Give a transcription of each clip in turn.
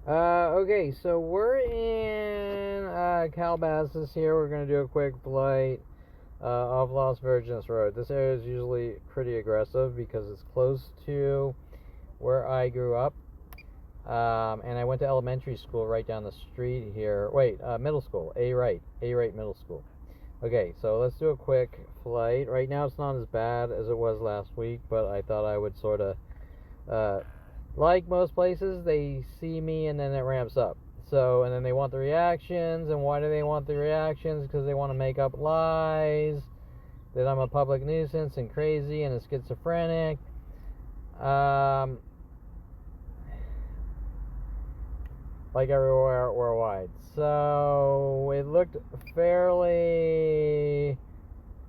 Okay, so we're in Calabasas here. We're going to do a quick flight off Las Virgenes Road. This area is usually pretty aggressive because it's close to where I grew up. And I went to elementary school right down the street here. Wait, middle school. A-Right Middle School. Okay, so let's do a quick flight. Right now it's not as bad as it was last week, but I thought I would sort of uh, like most places, they see me and then it ramps up. So, and then they want the reactions. And why do they want the reactions? Because they want to make up lies that I'm a public nuisance and crazy and a schizophrenic. Like everywhere worldwide. So, it looked fairly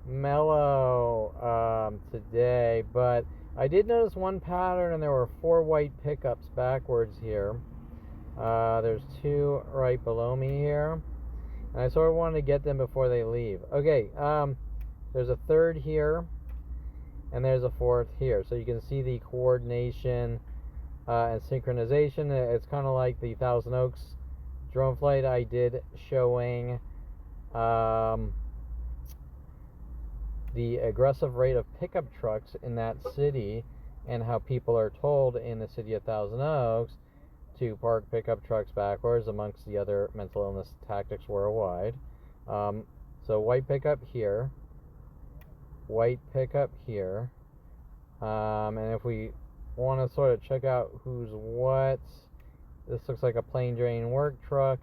mellow today, but I did notice one pattern, and there were 4 white pickups backwards here. There's 2 right below me here, and I sort of wanted to get them before they leave. Okay, there's a 3rd here, and there's a 4th here, so you can see the coordination and synchronization. It's kind of like the Thousand Oaks drone flight I did showing the aggressive rate of pickup trucks in that city, and how people are told in the city of Thousand Oaks to park pickup trucks backwards, amongst the other mental illness tactics worldwide. So white pickup here, white pickup here, and if we want to sort of check out who's what, this looks like a plain drain work truck.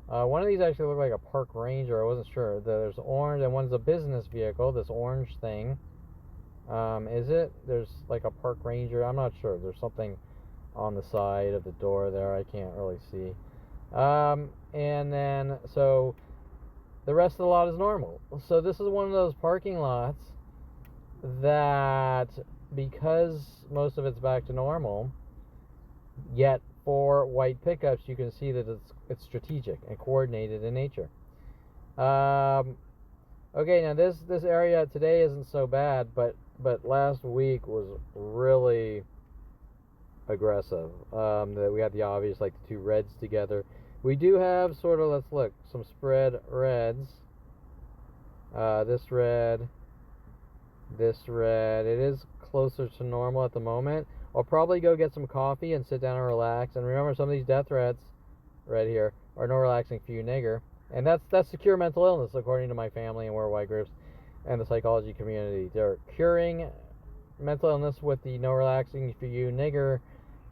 One of these actually looked like a park ranger. I wasn't sure. There's orange, and one's a business vehicle, this orange thing. Is it? There's like a park ranger. I'm not sure. There's something on the side of the door there. I can't really see. And then, so the rest of the lot is normal. So this is one of those parking lots that, because most of it's back to normal, yet for white pickups, you can see that it's strategic and coordinated in nature. Okay, now this area today isn't so bad, but last week was really aggressive. That we had the obvious, like the 2 reds together. We do have sort of, let's look, some spread reds. This red, this red. It is closer to normal at the moment. I'll probably go get some coffee and sit down and relax. And remember, some of these death threats right here are no relaxing for you, nigger. And that's to cure mental illness, according to my family and worldwide groups and the psychology community. They're curing mental illness with the no relaxing for you, nigger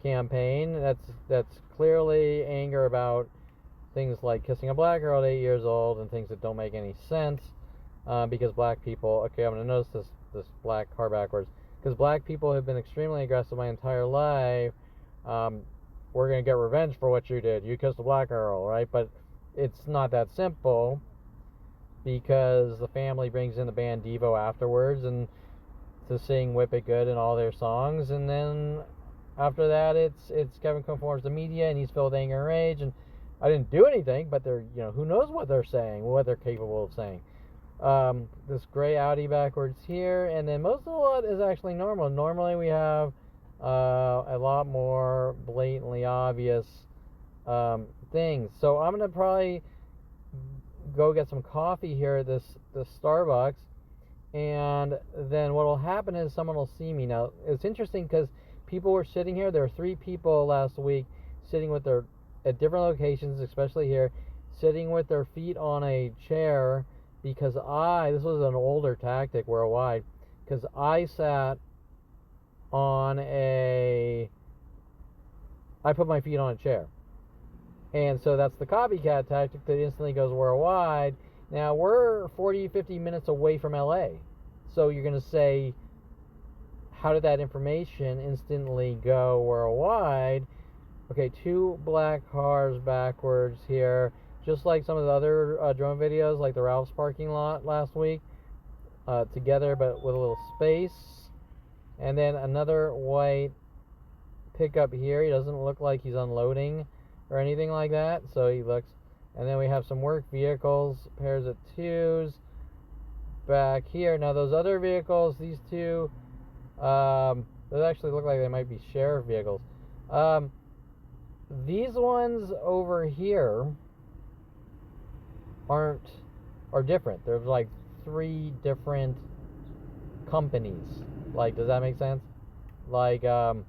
campaign. That's clearly anger about things like kissing a black girl at 8 years old and things that don't make any sense. Because black people, okay, I'm going to notice this black car backwards. Because black people have been extremely aggressive my entire life. We're going to get revenge for what you did. You kissed a black girl, right? But it's not that simple, because the family brings in the band Devo afterwards and to sing Whip It Good and all their songs. And then after that, it's Kevin conforms to media, and he's filled with anger and rage. And I didn't do anything, but they're, who knows what they're saying, what they're capable of saying. This gray Audi backwards here, and then most of the lot is actually normal. Normally we have a lot more blatantly obvious things. So I'm gonna probably go get some coffee here at this Starbucks, and then what will happen is someone will see me. Now it's interesting because people were sitting here. There were 3 people last week sitting with their, at different locations, especially here, sitting with their feet on a chair, because this was an older tactic worldwide, because I put my feet on a chair. And so that's the copycat tactic that instantly goes worldwide. Now, we're 40, 50 minutes away from LA. So you're going to say, how did that information instantly go worldwide? Okay, 2 black cars backwards here. Just like some of the other drone videos, like the Ralph's parking lot last week, together but with a little space. And then another white pickup here. He doesn't look like he's unloading or anything like that, so he looks. And then we have some work vehicles, pairs of 2s back here. Now those other vehicles, these 2, those actually look like they might be sheriff vehicles. these ones over here are different. There's like 3 different companies. Like, does that make sense? Like, okay,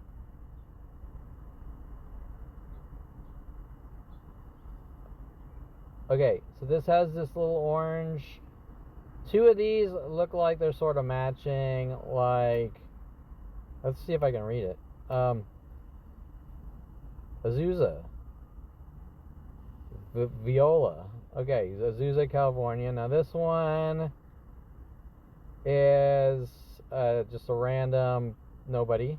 so this has this little orange. 2 of these look like they're sort of matching. Like, let's see if I can read it. Azusa, Viola. Okay, Azusa, California. Now this one is just a random nobody.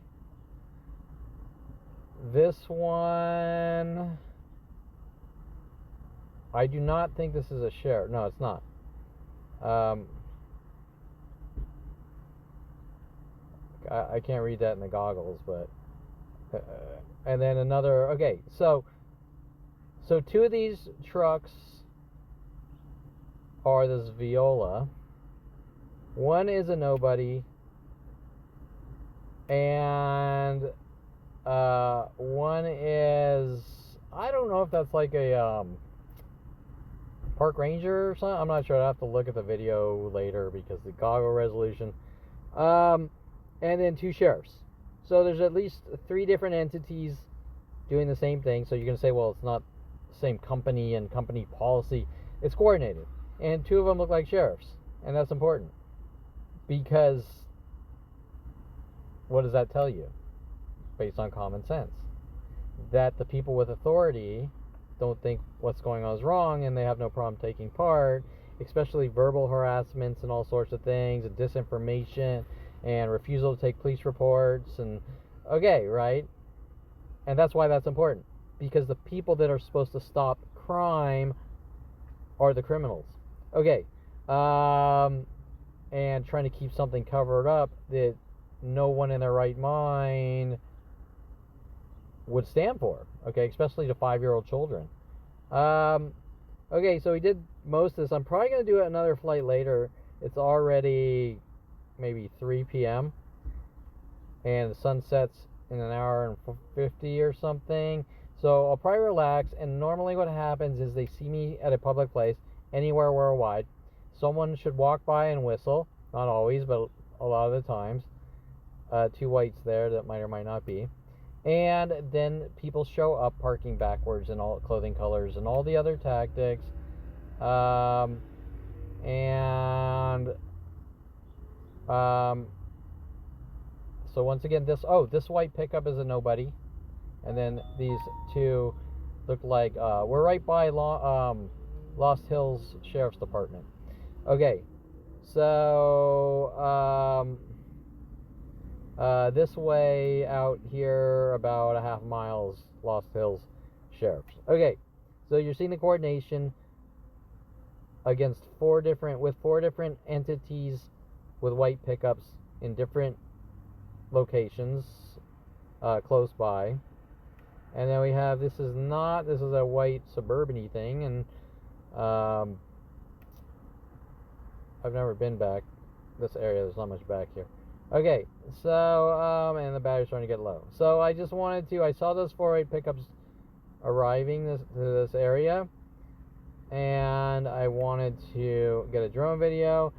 This one, I do not think this is a share. No, it's not. I can't read that in the goggles, but and then another. Okay, so 2 of these trucks are this Viola. One is a nobody, and one is, I don't know if that's like a park ranger or something. I'm not sure. I'll have to look at the video later because the goggle resolution. And then 2 sheriffs. So there's at least 3 different entities doing the same thing. So you're going to say, well, it's not the same company and company policy. It's coordinated. And 2 of them look like sheriffs. And that's important. Because what does that tell you? Based on common sense. That the people with authority don't think what's going on is wrong and they have no problem taking part, especially verbal harassments and all sorts of things, and disinformation and refusal to take police reports, and okay, right? And that's why that's important, because the people that are supposed to stop crime are the criminals. Okay, and trying to keep something covered up that no one in their right mind would stand for, okay, especially to 5-year-old children. Okay, so we did most of this. I'm probably going to do another flight later. It's already maybe 3 p.m. and the sun sets in an hour and 50 or something. So I'll probably relax, and normally what happens is they see me at a public place, anywhere worldwide. Someone should walk by and whistle. Not always, but a lot of the times. 2 whites there that might or might not be. And then people show up parking backwards in all clothing colors and all the other tactics. So once again, this white pickup is a nobody, and then these 2 look like we're right by Lost Hills Sheriff's Department. Okay, so this way out here about a half mile is Lost Hills Sheriff's. Okay, so you're seeing the coordination against 4 different entities with white pickups in different locations close by. And then we have, this is a white suburban-y thing, and I've never been back this area. There's not much back here. Okay, so and the battery's starting to get low. So I just wanted to, I saw those 4 white pickups arriving to this area, and I wanted to get a drone video.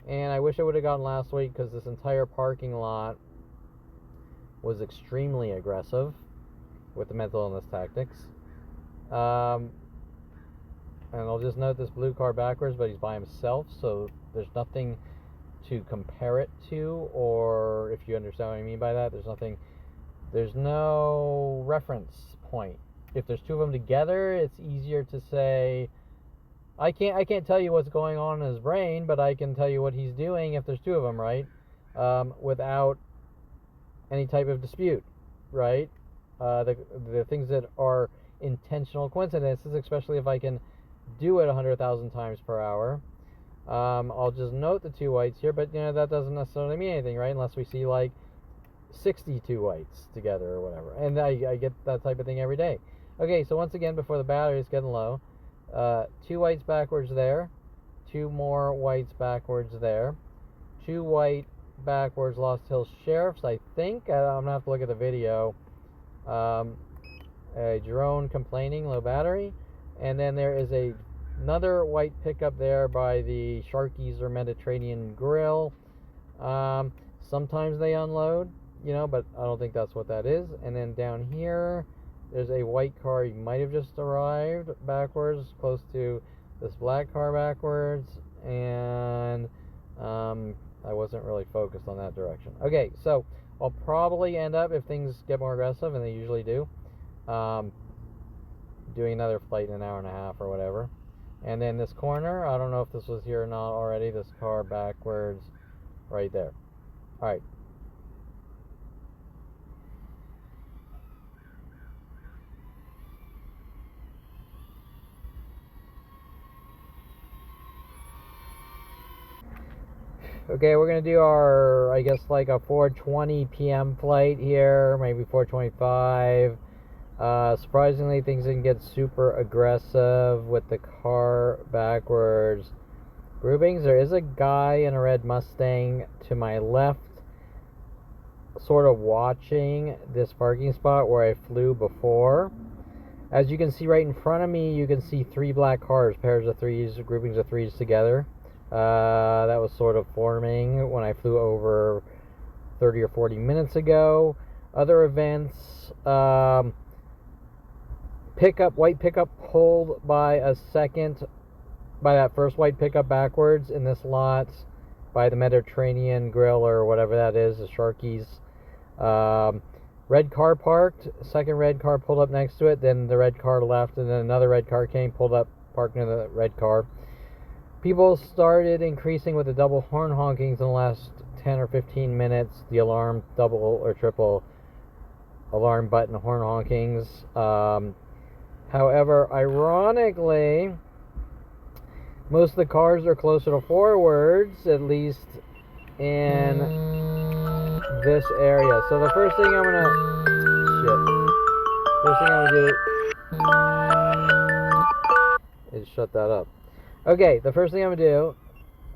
And I wish I would have gotten last week, because this entire parking lot was extremely aggressive with the mental illness tactics. And I'll just note this blue car backwards, but he's by himself, so there's nothing to compare it to, or if you understand what I mean by that, there's no reference point. If there's 2 of them together, it's easier to say, I can't tell you what's going on in his brain, but I can tell you what he's doing if there's 2 of them, right? Without any type of dispute, right? The things that are intentional coincidences, especially if I can do it 100,000 times per hour. I'll just note the 2 whites here, but that doesn't necessarily mean anything, right? Unless we see like 62 whites together or whatever. And I get that type of thing every day. Okay, so once again, before the battery is getting low, 2 whites backwards there, 2 more whites backwards there, 2 white backwards Lost Hills Sheriffs, I think. I'm gonna have to look at the video. a drone complaining, low battery. And then there is another white pickup there by the Sharky's or Mediterranean Grill. Sometimes they unload, but I don't think that's what that is. And then down here, there's a white car. He might have just arrived backwards, close to this black car backwards. And I wasn't really focused on that direction. Okay, so I'll probably end up, if things get more aggressive, and they usually do, doing another flight in an hour and a half or whatever. And then this corner, I don't know if this was here or not already, this car backwards right there. Alright. Okay, we're going to do our, I guess, like a 4:20 p.m. flight here, maybe 4:25. Surprisingly, things didn't get super aggressive with the car backwards groupings. There is a guy in a red Mustang to my left, sort of watching this parking spot where I flew before. As you can see right in front of me, you can see three black cars, pairs of threes, groupings of threes together. That was sort of forming when I flew over 30 or 40 minutes ago. Other events, white pickup pulled by that first white pickup backwards in this lot by the Mediterranean Grill or whatever that is, the Sharky's. Red car parked, second red car pulled up next to it, then the red car left, and then another red car came, pulled up, parked near the red car. People started increasing with the double horn honkings in the last 10 or 15 minutes, the alarm double or triple alarm button horn honkings. However, ironically, most of the cars are closer to forwards, at least in this area. So the first thing I'm gonna do is shut that up. Okay, the first thing I'm gonna do.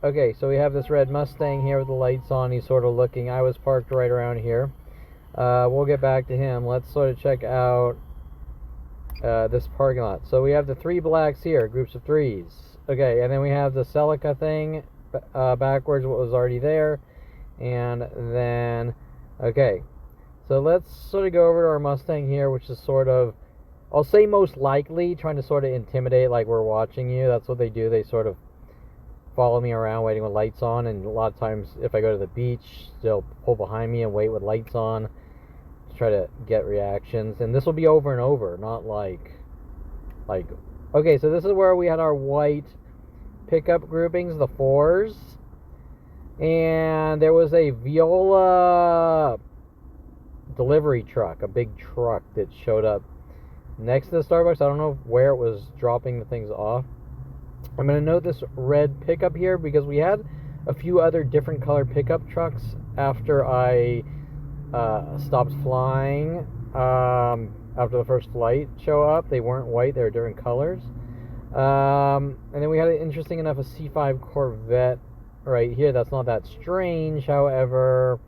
Okay, so we have this red Mustang here with the lights on. He's sort of looking. I was parked right around here. We'll get back to him. Let's sort of check out this parking lot. So we have the three blacks here, groups of threes. Okay, and then we have the Celica thing backwards, what was already there. And then, okay, so let's sort of go over to our Mustang here, which is sort of, I'll say most likely, trying to sort of intimidate like we're watching you. That's what they do. They sort of follow me around waiting with lights on, and a lot of times if I go to the beach, they'll pull behind me and wait with lights on to try to get reactions. And this will be over and over, not like, okay, so this is where we had our white pickup groupings, the fours, and there was a Viola delivery truck, a big truck that showed up next to the Starbucks. I don't know where it was dropping the things off. I'm going to note this red pickup here because we had a few other different color pickup trucks after I stopped flying after the first flight show up. They weren't white, they were different colors. And then we had, interesting enough, a C5 Corvette right here. That's not that strange. However,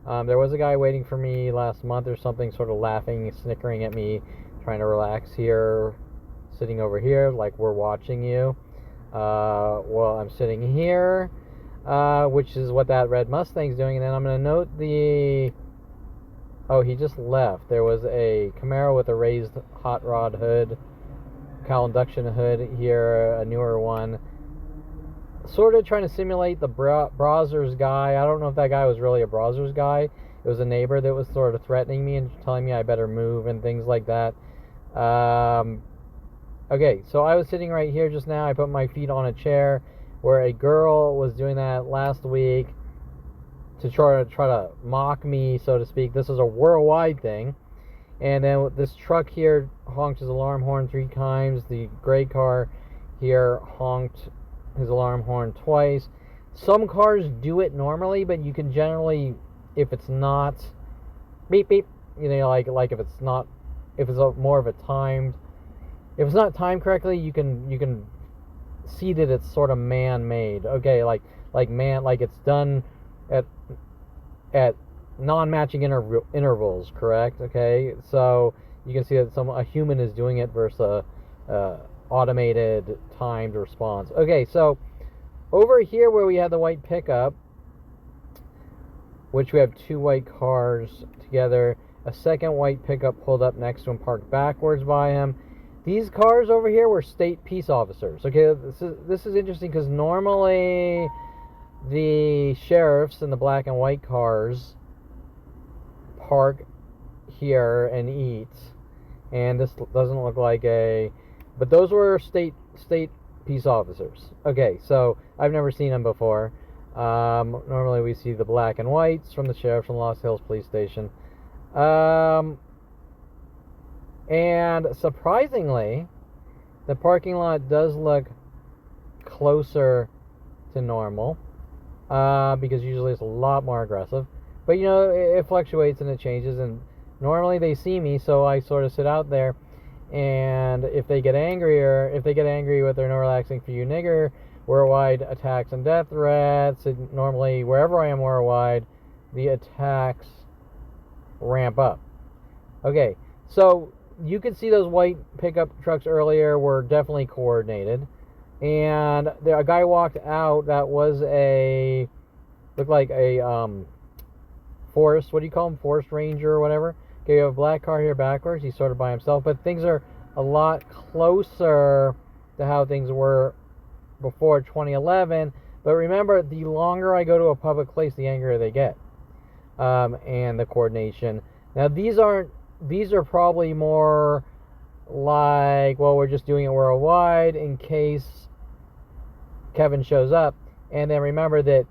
there was a guy waiting for me last month or something, sort of laughing, snickering at me, trying to relax here, sitting over here like we're watching you. Well, I'm sitting here, which is what that red Mustang's doing. And then I'm going to note the... Oh, he just left. There was a Camaro with a raised hot rod hood, cowl induction hood here, a newer one. Sort of trying to simulate the Brazzers guy. I don't know if that guy was really a Brazzers guy. It was a neighbor that was sort of threatening me and telling me I better move and things like that. Okay, so I was sitting right here just now. I put my feet on a chair where a girl was doing that last week to try to mock me, so to speak. This is a worldwide thing. And then this truck here honked his alarm horn 3 times. The gray car here honked his alarm horn twice. Some cars do it normally, but you can generally, if it's not beep beep, like if it's not, if it's more of a timed, if it's not timed correctly, you can see that it's sort of man-made. Okay, like it's done at non-matching intervals, correct? Okay, so you can see that a human is doing it versus a automated timed response. Okay, so over here where we have the white pickup, which we have two white cars together, a second white pickup pulled up next to him, parked backwards by him. These cars over here were state peace officers. Okay, this is interesting because normally the sheriffs in the black and white cars park here and eat, and this doesn't look like but those were state peace officers. Okay, so I've never seen them before. Normally we see the black and whites from the sheriff from Lost Hills Police Station. And surprisingly, the parking lot does look closer to normal, because usually it's a lot more aggressive. But you know, it fluctuates and it changes, and normally they see me, so I sort of sit out there, and if they get angry with their no relaxing for you nigger, worldwide attacks and death threats, and normally wherever I am worldwide, the attacks ramp up. Okay, so you could see those white pickup trucks earlier were definitely coordinated, and a guy walked out that was looked like a forest, what do you call him, forest ranger or whatever. Okay, you have a black car here backwards, he's sort of by himself, but things are a lot closer to how things were before 2011. But remember, the longer I go to a public place, the angrier they get, and the coordination. Now these are probably more like, well, we're just doing it worldwide in case Kevin shows up. And then remember that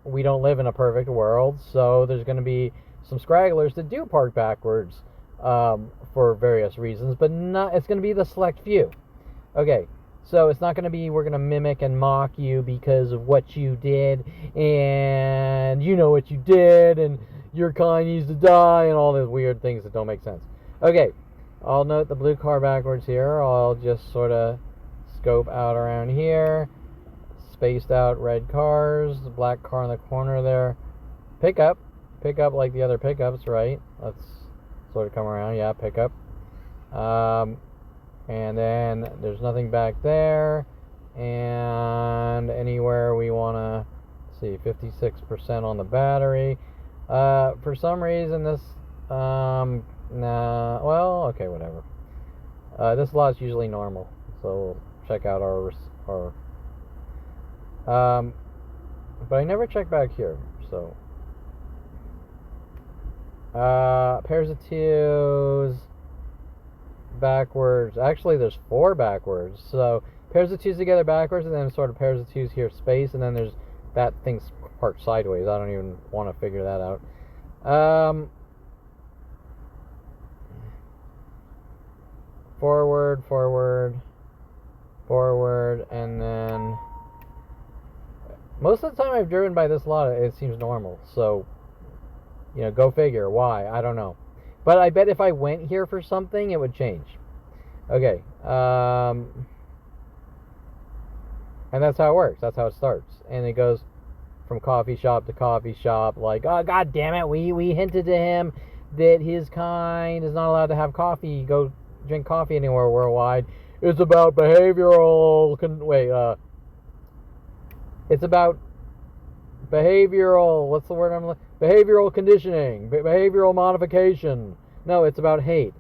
we don't live in a perfect world, so there's going to be some scragglers that do park backwards for various reasons, but it's going to be the select few. Okay, so it's not going to be, we're going to mimic and mock you because of what you did, and you know what you did, and your kind needs to die, and all those weird things that don't make sense. Okay, I'll note the blue car backwards here. I'll just sort of scope out around here. Spaced out red cars, the black car in the corner there. Pickup like the other pickups, right? Let's sort of come around. Yeah, pickup. And then there's nothing back there. And anywhere we want to see, 56% on the battery. For some reason this, well, okay, whatever. This lot's usually normal, so we'll check out our but I never check back here, so pairs of twos backwards. Actually, there's 4 backwards, so pairs of twos together backwards, and then sort of pairs of twos here space, and then there's that thing's parked sideways. I don't even want to figure that out. Forward, and then most of the time I've driven by this lot, it seems normal. So, you know, go figure. Why? I don't know. But I bet if I went here for something, it would change. Okay. And that's how it works. That's how it starts. And it goes from coffee shop to coffee shop. Like, oh, God damn it. We hinted to him that his kind is not allowed to have coffee. Go drink coffee anywhere worldwide. It's about behavioral... It's about behavioral, what's the word I'm looking? Behavioral conditioning, behavioral modification. No, it's about hate.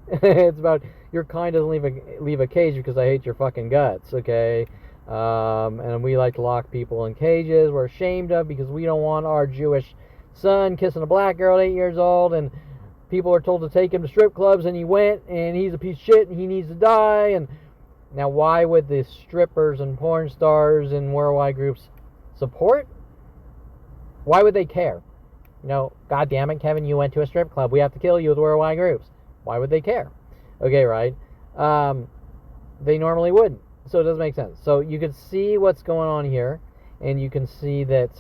It's about your kind doesn't leave a cage because I hate your fucking guts, okay? And we like to lock people in cages we're ashamed of because we don't want our Jewish son kissing a black girl at 8 years old, and people are told to take him to strip clubs, and he went, and he's a piece of shit, and he needs to die. And now, why would the strippers and porn stars and worldwide groups support? Why would they care? You know, God damn it, Kevin, you went to a strip club. We have to kill you with worldwide groups. Why would they care? Okay, right? They normally wouldn't. So it doesn't make sense. So you can see what's going on here, and you can see that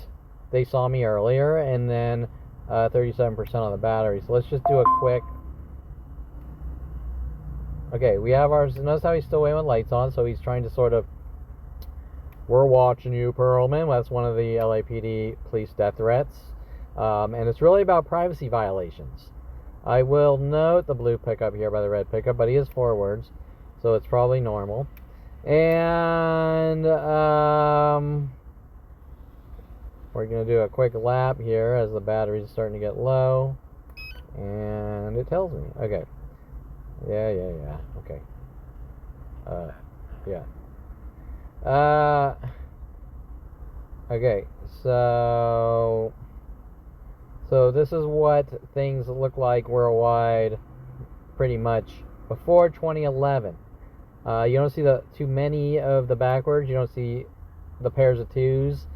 they saw me earlier, and then 37% on the battery. So let's just do a quick... Okay, we have ours. Notice how he's still waiting with lights on, so he's trying to sort of... We're watching you, Perlman. That's one of the LAPD police death threats. And it's really about privacy violations. I will note the blue pickup here by the red pickup, but he is forwards, so it's probably normal. And we're going to do a quick lap here as the battery's starting to get low. And it tells me. Okay. Yeah. Okay. Yeah. Okay. So this is what things look like worldwide pretty much before 2011. You don't see too many of the backwards. You don't see the pairs of twos.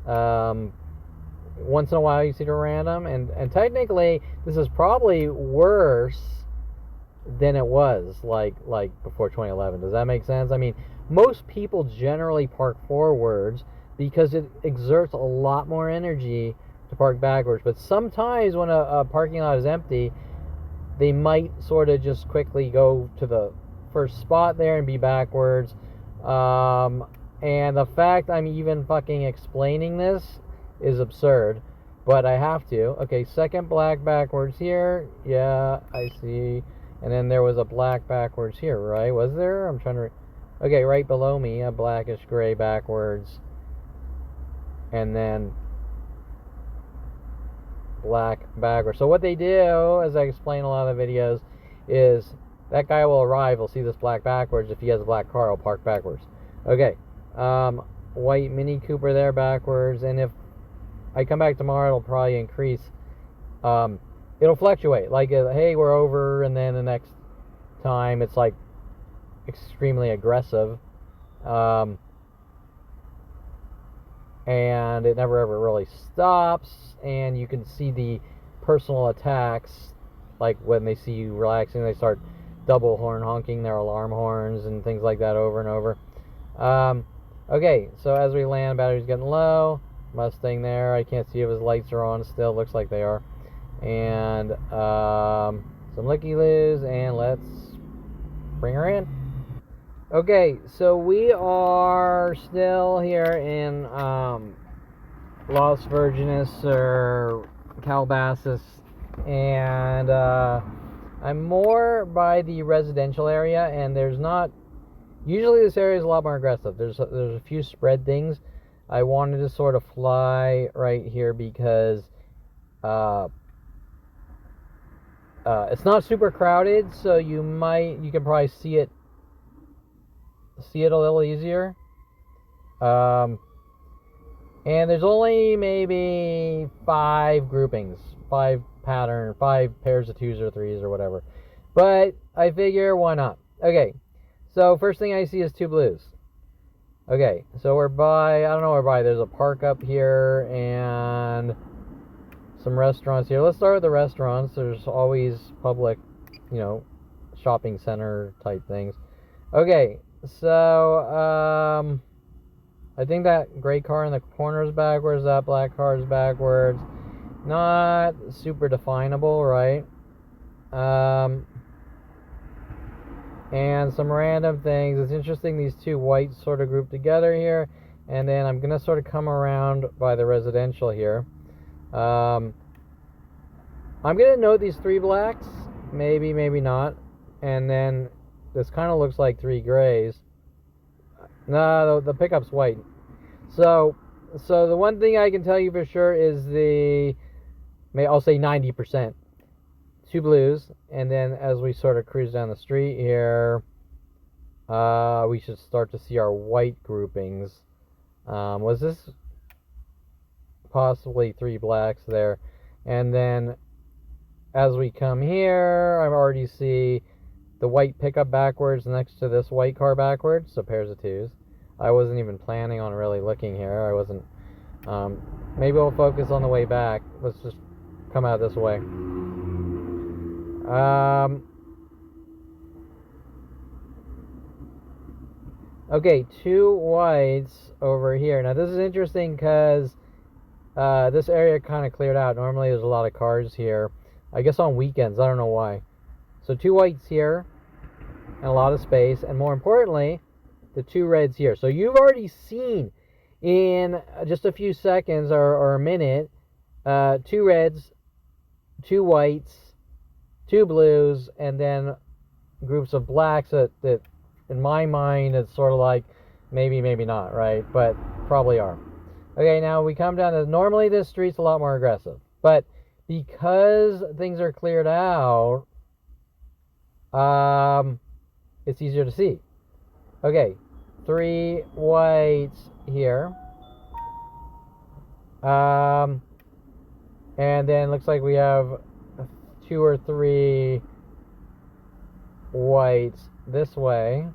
Once in a while you see the random, and technically this is probably worse than it was like before 2011. Does that make sense? I mean, most people generally park forwards because it exerts a lot more energy to park backwards. But sometimes when a parking lot is empty, they might sort of just quickly go to the first spot there and be backwards. And the fact I'm even fucking explaining this is absurd, but I have to. Okay, second black backwards here. Yeah, I see. And then there was a black backwards here, right? Was there? I'm trying to... Okay, right below me, a blackish gray backwards. And then black backwards. So what they do, as I explain in a lot of the videos, is that guy will arrive, he'll see this black backwards. If he has a black car, he'll park backwards. Okay, white Mini Cooper there backwards. And if I come back tomorrow, it'll probably increase. It'll fluctuate. Like, hey, we're over, and then the next time it's like extremely aggressive. And it never ever really stops. And you can see the personal attacks, like when they see you relaxing, they start double horn honking their alarm horns and things like that over and over. Okay, so as we land, battery's getting low. Mustang there, I can't see if his lights are on still. Looks like they are. And some looky-loos, and let's bring her in. Okay, so we are still here in Las Virgenes or Calabasas, and I'm more by the residential area, and there's not... Usually this area is a lot more aggressive. There's a few spread things. I wanted to sort of fly right here because it's not super crowded, so you can probably see it a little easier. And there's only maybe 5 groupings, 5 pairs of 2s or 3s or whatever. But I figure, why not? Okay, so first thing I see is 2 blues. Okay, so we're by, I don't know where by, there's a park up here and some restaurants here. Let's start with the restaurants. There's always public, shopping center type things. Okay, so I think that gray car in the corner is backwards, that black car is backwards. Not super definable, right? And some random things. It's interesting, these 2 whites sort of grouped together here. And then I'm going to sort of come around by the residential here. I'm going to note these 3 blacks. Maybe, maybe not. And then this kind of looks like 3 grays. No, the pickup's white. So the one thing I can tell you for sure is I'll say 90%. 2 blues, and then as we sort of cruise down the street here, we should start to see our white groupings. Was this possibly 3 blacks there? And then as we come here, I already see the white pickup backwards next to this white car backwards, so pairs of 2s. I wasn't even planning on really looking here. I wasn't. Maybe we'll focus on the way back. Let's just come out this way. Okay, 2 whites over here. Now this is interesting because this area kind of cleared out. Normally there's a lot of cars here. I guess on weekends, I don't know why. So 2 whites here and a lot of space, and more importantly, the 2 reds here. So you've already seen in just a few seconds or a minute, 2 reds, 2 whites, 2 blues, and then groups of blacks that in my mind, it's sort of like maybe, maybe not, right? But probably are. Okay, now we come down to, normally this street's a lot more aggressive. But because things are cleared out, it's easier to see. Okay, 3 whites here. And then looks like we have 2 or 3 whites this way.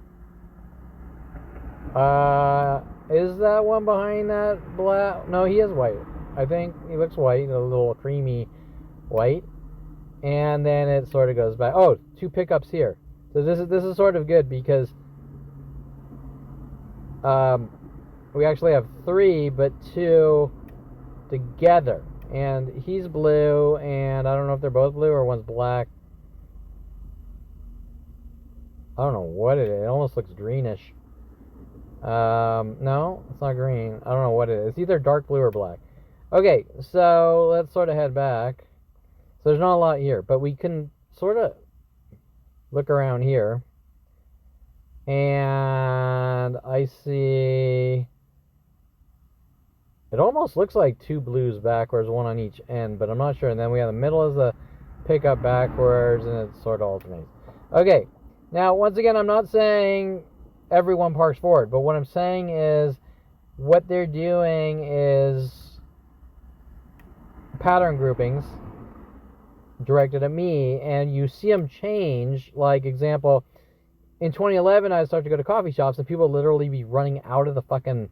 Is that one behind that black? No, he is white. I think he looks white, a little creamy white. And then it sort of goes back. Oh, 2 pickups here. So this is sort of good because we actually have 3, but 2 together. And he's blue, and I don't know if they're both blue or one's black. I don't know what it is. It almost looks greenish. No, it's not green. I don't know what it is. It's either dark blue or black. Okay, so let's sort of head back. So there's not a lot here, but we can sort of look around here. And I see... It almost looks like 2 blues backwards, 1 on each end, but I'm not sure. And then we have the middle as the pickup backwards, and it sort of alternates. Okay, now once again, I'm not saying everyone parks forward, but what I'm saying is what they're doing is pattern groupings directed at me, and you see them change. Like, example, in 2011, I started to go to coffee shops, and people literally be running out of the fucking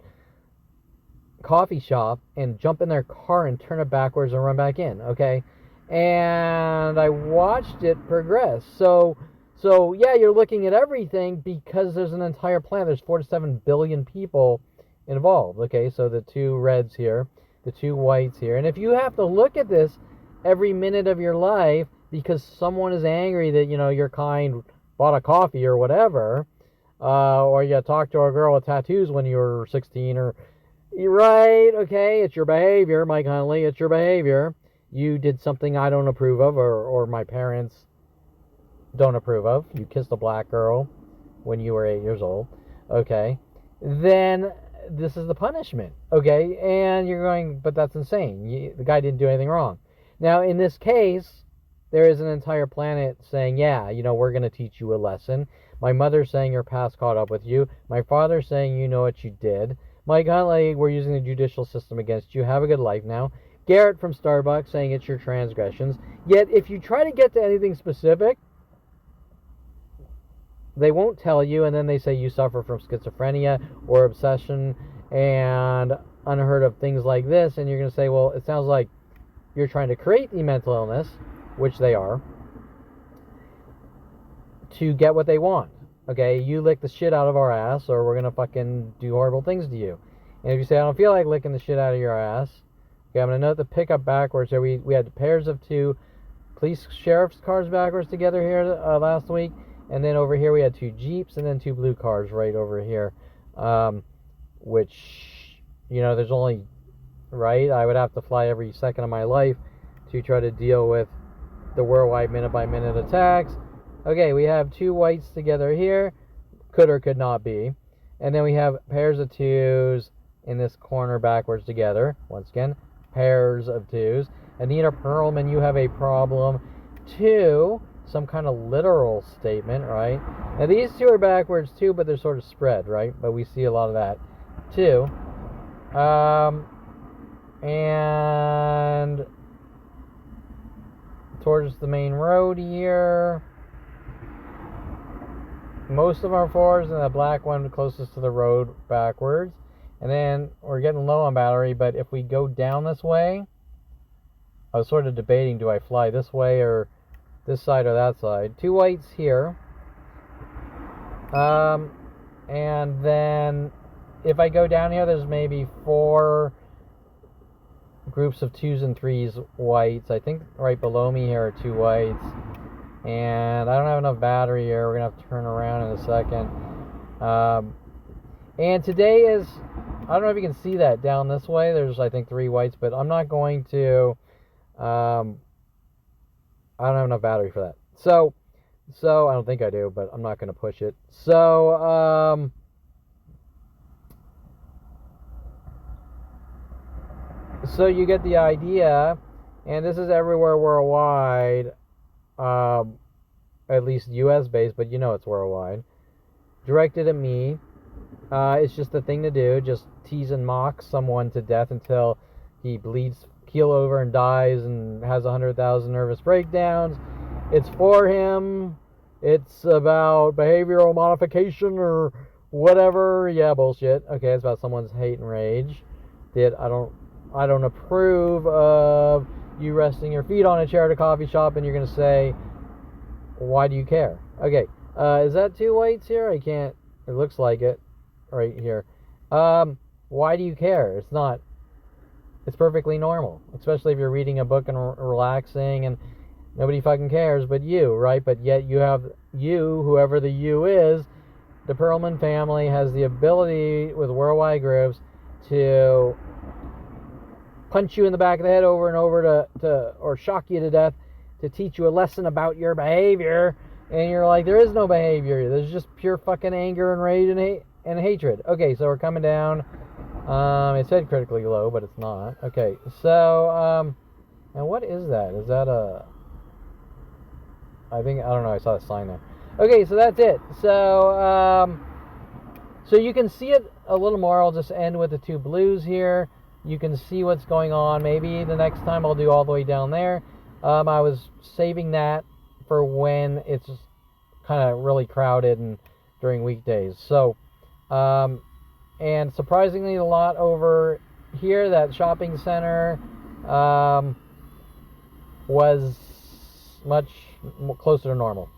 coffee shop and jump in their car and turn it backwards and run back in, okay? And I watched it progress. So yeah, you're looking at everything because there's an entire planet. There's 4 to 7 billion people involved, okay? So the 2 reds here, the 2 whites here. And if you have to look at this every minute of your life because someone is angry that, you know, your kind bought a coffee or whatever, or you talked to a girl with tattoos when you were 16, or... Right, okay, it's your behavior, Mike Huntley, it's your behavior. You did something I don't approve of, or my parents don't approve of. You kissed a black girl when you were 8 years old, okay? Then this is the punishment, okay? And you're going, but that's insane. The guy didn't do anything wrong. Now, in this case, there is an entire planet saying, yeah, you know, we're going to teach you a lesson. My mother's saying your past caught up with you. My father's saying you know what you did. Mike Huntley, we're using the judicial system against you. Have a good life now. Garrett from Starbucks saying it's your transgressions. Yet, if you try to get to anything specific, they won't tell you, and then they say you suffer from schizophrenia or obsession and unheard of things like this, and you're going to say, well, it sounds like you're trying to create the mental illness, which they are, to get what they want. Okay, you lick the shit out of our ass, or we're gonna fucking do horrible things to you. And if you say, I don't feel like licking the shit out of your ass, okay, I'm gonna note the pickup backwards. So we had pairs of 2 police sheriff's cars backwards together here last week, and then over here we had 2 Jeeps, and then 2 blue cars right over here, which, you know, there's only, right, I would have to fly every second of my life to try to deal with the worldwide minute-by-minute attacks. Okay, we have 2 whites together here. Could or could not be. And then we have pairs of 2s in this corner backwards together. Once again, pairs of 2s. Anita Perlman, you have a problem. 2, some kind of literal statement, right? Now these 2 are backwards too, but they're sort of spread, right? But we see a lot of that. 2. And towards the main road here. Most of our 4s, and the black one closest to the road backwards. And then we're getting low on battery, but if we go down this way, I was sort of debating, do I fly this way or this side or that side? 2 whites here. And then if I go down here, there's maybe 4 groups of 2s and 3s whites. I think right below me here are 2 whites. And I don't have enough battery here. We're going to have to turn around in a second. And today is, I don't know if you can see that down this way. There's, I think, 3 whites, but I'm not going to, I don't have enough battery for that. So I don't think I do, but I'm not going to push it. So you get the idea, and this is everywhere worldwide, at least U.S. based, but it's worldwide. Directed at me. It's just the thing to do. Just tease and mock someone to death until he bleeds keel over and dies and has 100,000 nervous breakdowns. It's for him. It's about behavioral modification or whatever. Yeah, bullshit. Okay, it's about someone's hate and rage. That I don't approve of you resting your feet on a chair at a coffee shop and you're gonna say, why do you care? Okay, is that 2 whites here? I can't. It looks like it right here. Why do you care? It's not. It's perfectly normal, especially if you're reading a book and relaxing and nobody fucking cares but you, right? But yet you have whoever the you is, the Perlman family has the ability with worldwide groups to punch you in the back of the head over and over or shock you to death to teach you a lesson about your behavior. And you're like, there is no behavior. There's just pure fucking anger and rage and hatred. Okay, so we're coming down. It said critically low, but it's not. Okay, so, and what is that? Is that I don't know, I saw a sign there. Okay, so that's it. So you can see it a little more. I'll just end with the 2 blues here. You can see what's going on. Maybe the next time I'll do all the way down there. I was saving that for when it's kind of really crowded and during weekdays. So, and surprisingly a lot over here, that shopping center was much closer to normal.